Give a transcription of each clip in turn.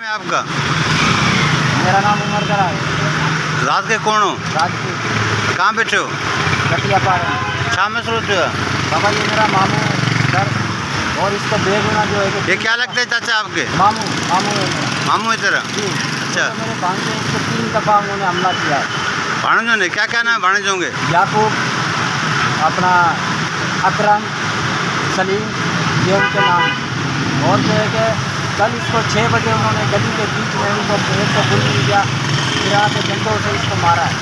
मैं आपका मेरा नाम उमर दरा है। रात के कौन हो? राजपूत। कहाँ बैठे हो? कटिया पार। शाम में सोते हो? बाबा ये मेरा मामू है सर, और इसको बेगुना जो है कि ये क्या लगता है चाचा आपके? मामू है मेरा। मामू है तेरा? जी। अच्छा। तो मेरे भांजे इसको 3 दफ़ा उन्होंने हमला किया है। भाणजों ने क्या नाम है भाणजों के? याकूब, अपना अकरम, सलीम, ये उनके नाम। और जो है कि कल इसको 6 बजे उन्होंने गली के बीच में उनको एक को गोली मिल गया, फिर आके डंडों से इसको मारा है।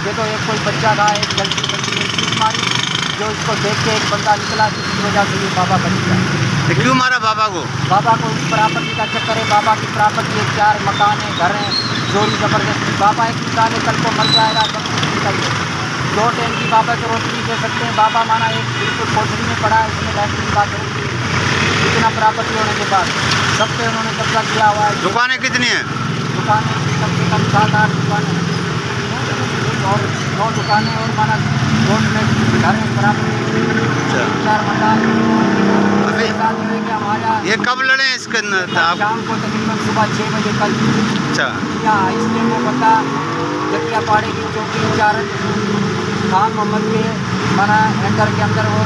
देखो एक कोई बच्चा था, एक लड़की बच्ची ने चीज मारी, जो इसको देख के एक बंदा निकला, जिसकी वजह से ये बाबा बच गया। तो क्यों मारा बाबा को? बाबा को इस प्रॉपर्टी का चक्कर है, बाबा की प्रॉपर्टी है, 4 मकान है, घर हैं, चोरी ज़बरदस्ती। बाबा एक निकाले कल को मर जाएगा, सब कुछ निकल 2 टाइम की बाबा को रोटी नहीं दे सकते हैं। बाबा माना एक बिल्कुल कोठरी में पड़ा है, इसमें लैट्रिन बाथरूम इतना प्रॉपर्टी होने के बाद सब पे उन्होंने कब्जा किया हुआ है। दुकानें कितनी हैं? दुकानें कम से कम 7-8 दुकानें और 9 दुकानें और माना रोड में घर है, प्रॉपर्टी 3-4 मकान। अभी हमारा ये कब लड़े हैं इसके अंदर आप? शाम को तकरीबन सुबह 6 बजे कल अच्छा। यहाँ इसलिए मैं बता जटिया पाड़े की चौकी इंचार्ज खान मोहम्मद के माना एंटर के अंदर वो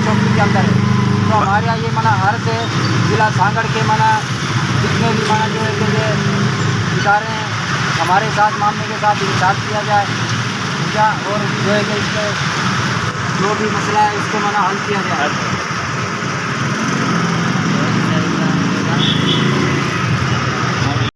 चौकी के अंदर है। तो हमारे यहाँ ये माना हर से जिला सांगड़ के माना जितने भी माना जो है कि ये इदारे हैं हमारे साथ मामले के साथ इंसाफ किया जाए और जो है कि इसके जो भी मसला है इसको माना हल किया जाए।